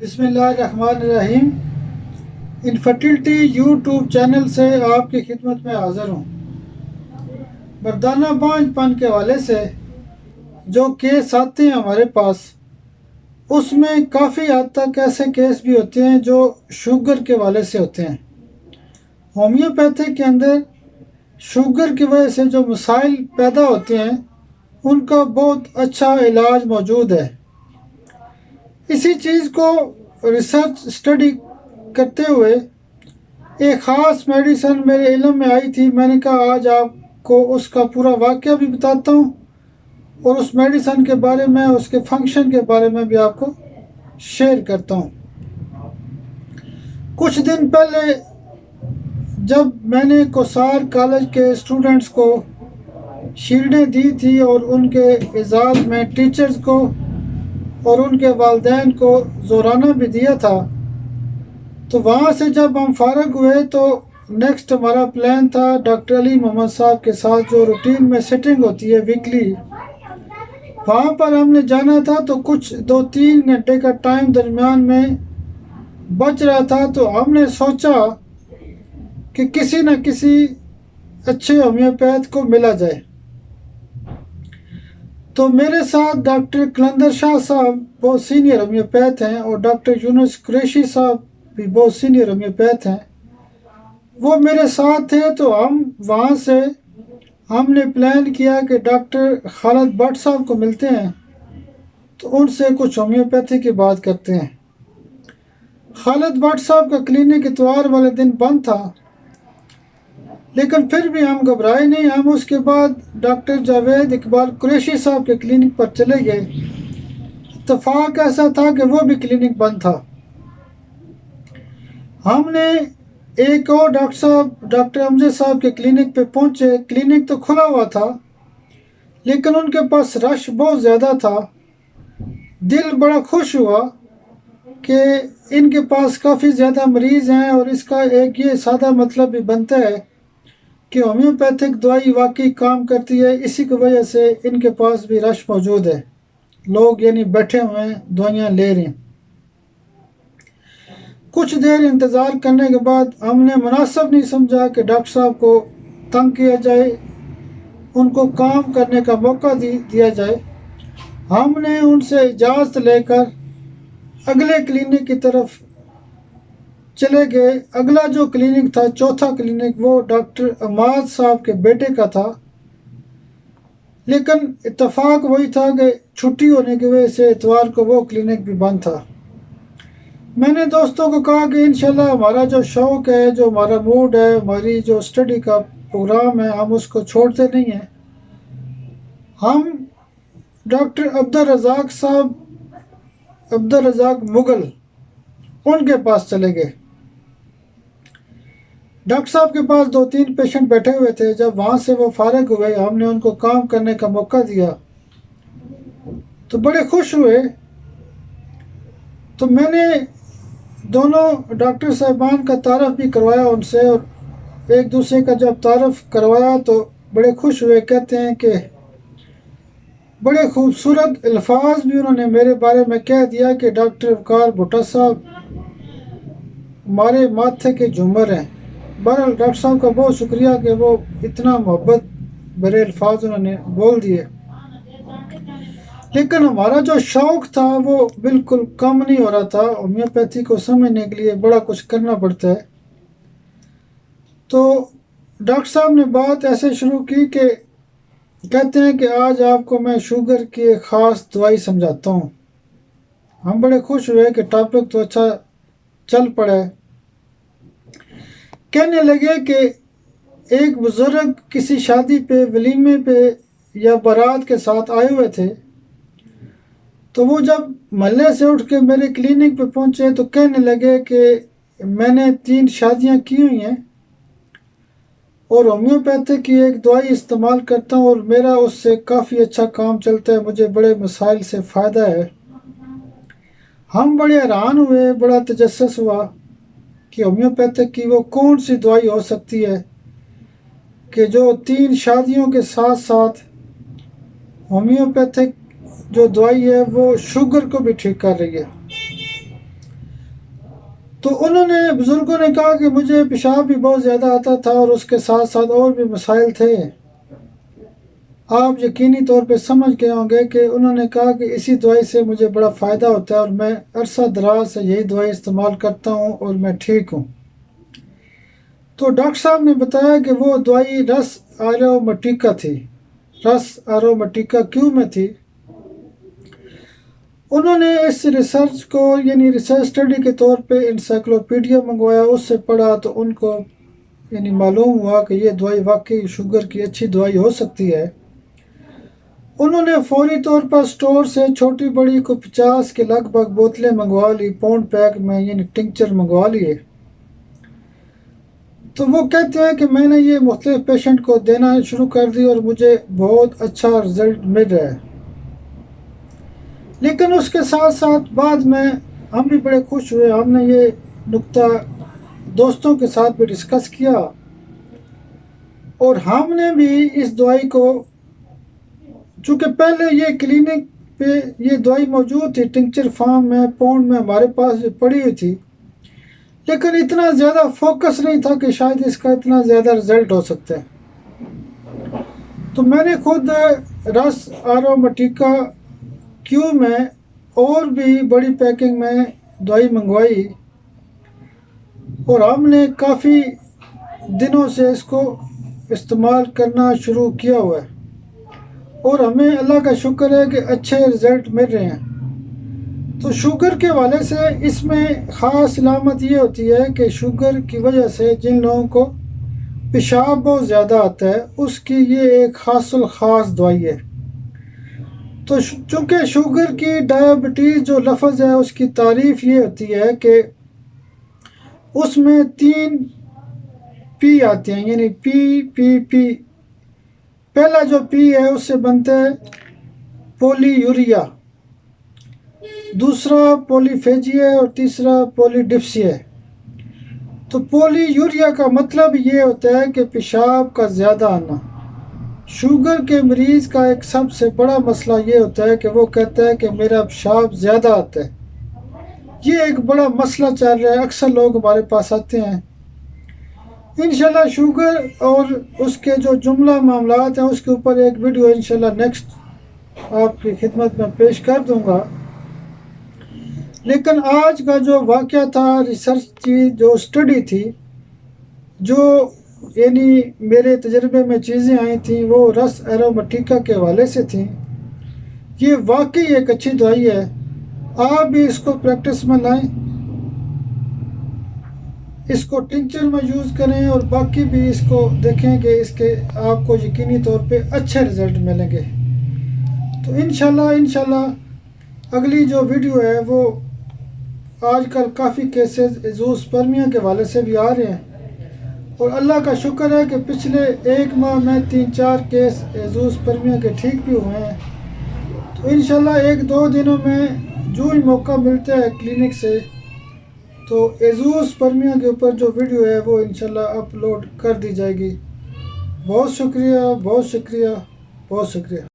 بسم اللہ الرحمن الرحیم۔ انفرٹیلٹی یوٹیوب چینل سے آپ کی خدمت میں حاضر ہوں۔ مردانہ بانجھ پن کے حوالے سے جو کیس آتے ہیں ہمارے پاس، اس میں کافی حد تک ایسے کیس بھی ہوتے ہیں جو شوگر کے حوالے سے ہوتے ہیں۔ ہومیوپیتھی کے اندر شوگر کی وجہ سے جو مسائل پیدا ہوتے ہیں ان کا بہت اچھا علاج موجود ہے۔ اسی چیز کو ریسرچ اسٹڈی کرتے ہوئے ایک خاص میڈیسن میرے علم میں آئی تھی۔ میں نے کہا آج آپ کو اس کا پورا واقعہ بھی بتاتا ہوں اور اس میڈیسن کے بارے میں، اس کے فنکشن کے بارے میں بھی آپ کو شیئر کرتا ہوں۔ کچھ دن پہلے جب میں نے کوسار کالج کے اسٹوڈنٹس کو شیلڈیں دی تھی اور ان کے اعزاز میں ٹیچرز کو اور ان کے والدین کو زورانہ بھی دیا تھا، تو وہاں سے جب ہم فارغ ہوئے تو نیکسٹ ہمارا پلان تھا ڈاکٹر علی محمد صاحب کے ساتھ جو روٹین میں سٹنگ ہوتی ہے ویکلی، وہاں پر ہم نے جانا تھا۔ تو کچھ 2-3 گھنٹے کا ٹائم درمیان میں بچ رہا تھا، تو ہم نے سوچا کہ کسی نہ کسی اچھے ہومیوپیتھ کو ملا جائے۔ تو میرے ساتھ ڈاکٹر قلندر شاہ صاحب بہت سینئر ہومیوپیتھ ہیں اور ڈاکٹر یونس قریشی صاحب بھی بہت سینئر ہومیوپیتھ ہیں، وہ میرے ساتھ تھے۔ تو وہاں سے ہم نے پلان کیا کہ ڈاکٹر خالد بٹ صاحب کو ملتے ہیں، تو ان سے کچھ ہومیوپیتھی کی بات کرتے ہیں۔ خالد بٹ صاحب کا کلینک اتوار والے دن بند تھا، لیکن پھر بھی ہم گھبرائے نہیں۔ ہم اس کے بعد ڈاکٹر جاوید اقبال قریشی صاحب کے کلینک پر چلے گئے۔ اتفاق ایسا تھا کہ وہ بھی کلینک بند تھا۔ ہم نے ایک اور ڈاکٹر امجد صاحب کے کلینک پہ پہنچے۔ کلینک تو کھلا ہوا تھا لیکن ان کے پاس رش بہت زیادہ تھا۔ دل بڑا خوش ہوا کہ ان کے پاس کافی زیادہ مریض ہیں، اور اس کا ایک یہ سادہ مطلب بھی بنتا ہے کہ ہومیوپیتھک دوائی واقعی کام کرتی ہے۔ اسی کی وجہ سے ان کے پاس بھی رش موجود ہے، لوگ یعنی بیٹھے ہوئے ہیں، دوائیاں لے رہے ہیں۔ کچھ دیر انتظار کرنے کے بعد ہم نے مناسب نہیں سمجھا کہ ڈاکٹر صاحب کو تنگ کیا جائے، ان کو کام کرنے کا موقع دیا جائے۔ ہم نے ان سے اجازت لے کر اگلے کلینک کی طرف چلے گئے۔ اگلا جو کلینک تھا، چوتھا کلینک، وہ ڈاکٹر عماد صاحب کے بیٹے کا تھا، لیکن اتفاق وہی تھا کہ چھٹی ہونے کی وجہ سے اتوار کو وہ کلینک بھی بند تھا۔ میں نے دوستوں کو کہا کہ انشاءاللہ ہمارا جو شوق ہے، جو ہمارا موڈ ہے، ہماری جو اسٹڈی کا پروگرام ہے، ہم اس کو چھوڑتے نہیں ہیں۔ ہم ڈاکٹر عبدالرزاق مغل ان کے پاس چلے گئے۔ ڈاکٹر صاحب کے پاس 2-3 پیشنٹ بیٹھے ہوئے تھے۔ جب وہاں سے وہ فارغ ہوئے، ہم نے ان کو کام کرنے کا موقع دیا تو بڑے خوش ہوئے۔ تو میں نے دونوں ڈاکٹر صاحبان کا تعارف بھی کروایا ان سے، اور ایک دوسرے کا جب تعارف کروایا تو بڑے خوش ہوئے۔ کہتے ہیں کہ بڑے خوبصورت الفاظ بھی انہوں نے میرے بارے میں کہہ دیا کہ ڈاکٹر وقار بھٹا صاحب ہمارے ماتھے کے جھومر ہیں۔ بہرحال ڈاکٹر صاحب کا بہت شکریہ کہ وہ اتنا محبت بھرے الفاظ انہوں نے بول دیے، لیکن ہمارا جو شوق تھا وہ بالکل کم نہیں ہو رہا تھا۔ ہومیوپیتھی کو سمجھنے کے لیے بڑا کچھ کرنا پڑتا ہے۔ تو ڈاکٹر صاحب نے بات ایسے شروع کی کہ کہتے ہیں کہ آج آپ کو میں شوگر کی ایک خاص دوائی سمجھاتا ہوں۔ ہم بڑے خوش ہوئے کہ ٹاپک تو اچھا چل پڑا ہے۔ کہنے لگے کہ ایک بزرگ کسی شادی پہ، ولیمے پہ یا بارات کے ساتھ آئے ہوئے تھے، تو وہ جب محلے سے اٹھ کے میرے کلینک پہ پہنچے تو کہنے لگے کہ میں نے 3 شادیاں کی ہوئی ہیں اور ہومیوپیتھی کی ایک دوائی استعمال کرتا ہوں اور میرا اس سے کافی اچھا کام چلتا ہے، مجھے بڑے مسائل سے فائدہ ہے۔ ہم بڑے حیران ہوئے، بڑا تجسس ہوا کہ ہومیوپیتھک کی وہ کون سی دوائی ہو سکتی ہے کہ جو 3 شادیوں کے ساتھ ساتھ ہومیوپیتھک جو دوائی ہے وہ شوگر کو بھی ٹھیک کر رہی ہے۔ تو انہوں نے بزرگوں نے کہا کہ مجھے پیشاب بھی بہت زیادہ آتا تھا اور اس کے ساتھ ساتھ اور بھی مسائل تھے. آپ یقینی طور پہ سمجھ گئے ہوں گے کہ انہوں نے کہا کہ اسی دوائی سے مجھے بڑا فائدہ ہوتا ہے اور میں عرصہ دراز سے یہی دوائی استعمال کرتا ہوں اور میں ٹھیک ہوں. تو ڈاکٹر صاحب نے بتایا کہ وہ دوائی رس آرومیٹیکا تھی. رس آرومیٹیکا کیوں میں تھی؟ انہوں نے اس ریسرچ کو یعنی ریسرچ اسٹڈی کے طور پہ انسائکلوپیڈیا منگوایا، اس سے پڑھا تو ان کو یعنی معلوم ہوا کہ یہ دوائی واقعی شوگر کی اچھی دوائی ہو سکتی ہے. انہوں نے فوری طور پر سٹور سے چھوٹی بڑی کو 50 کے لگ بھگ بوتلیں منگوا لی، پاؤنڈ پیک میں یعنی ٹنکچر منگوا لیے. تو وہ کہتے ہیں کہ میں نے یہ مختلف پیشنٹ کو دینا شروع کر دی اور مجھے بہت اچھا رزلٹ مل رہا ہے. لیکن اس کے ساتھ ساتھ بعد میں ہم بھی بڑے خوش ہوئے. ہم نے یہ نقطہ دوستوں کے ساتھ بھی ڈسکس کیا اور ہم نے بھی اس دوائی کو، چونکہ پہلے یہ کلینک پہ یہ دوائی موجود تھی ٹنکچر فارم میں، پاؤنڈ میں ہمارے پاس پڑی ہوئی تھی، لیکن اتنا زیادہ فوکس نہیں تھا کہ شاید اس کا اتنا زیادہ رزلٹ ہو سکتا ہے. تو میں نے خود رس آرومیٹیکا کیو میں اور بھی بڑی پیکنگ میں دوائی منگوائی اور ہم نے کافی دنوں سے اس کو استعمال کرنا شروع کیا ہوا ہے اور ہمیں اللہ کا شکر ہے کہ اچھے رزلٹ مل رہے ہیں. تو شوگر کے حوالے سے اس میں خاص علامت یہ ہوتی ہے کہ شوگر کی وجہ سے جن لوگوں کو پیشاب بہت زیادہ آتا ہے اس کی یہ ایک خاص الخاص دوائی ہے. تو چونکہ شوگر کی ڈائبٹیز جو لفظ ہے اس کی تعریف یہ ہوتی ہے کہ اس میں 3 پی آتے ہیں، یعنی پی. پہلا جو پی ہے اس سے بنتا ہے پولی یوریا، دوسرا پولی فیجی ہے اور تیسرا پولی ڈپسی ہے. تو پولی یوریا کا مطلب یہ ہوتا ہے کہ پیشاب کا زیادہ آنا. شوگر کے مریض کا ایک سب سے بڑا مسئلہ یہ ہوتا ہے کہ وہ کہتا ہے کہ میرا پیشاب زیادہ آتا ہے. یہ ایک بڑا مسئلہ چل رہا ہے، اکثر لوگ ہمارے پاس آتے ہیں. انشاءاللہ شوگر اور اس کے جو جملہ معاملات ہیں اس کے اوپر ایک ویڈیو انشاءاللہ نیکسٹ آپ کی خدمت میں پیش کر دوں گا. لیکن آج کا جو واقعہ تھا، ریسرچ کی جو اسٹڈی تھی، جو یعنی میرے تجربے میں چیزیں آئی تھیں وہ رس آرومیٹیکا کے حوالے سے تھیں. یہ واقعی ایک اچھی دوائی ہے، آپ بھی اس کو پریکٹس میں لائیں، اس کو ٹنکچر میں یوز کریں اور باقی بھی اس کو دیکھیں کہ اس کے آپ کو یقینی طور پہ اچھے رزلٹ ملیں گے. تو انشاءاللہ اگلی جو ویڈیو ہے وہ آج کل کافی کیسز ایزوسپرمیا کے حوالے سے بھی آ رہے ہیں اور اللہ کا شکر ہے کہ پچھلے 1 ماہ میں 3-4 کیس ایزوسپرمیا کے ٹھیک بھی ہوئے ہیں. تو انشاءاللہ 1-2 دنوں میں جو ہی موقع ملتا ہے کلینک سے تو ایزوسپرمیا کے اوپر جو ویڈیو ہے وہ انشاءاللہ اپلوڈ کر دی جائے گی. بہت شکریہ، بہت شکریہ، بہت شکریہ.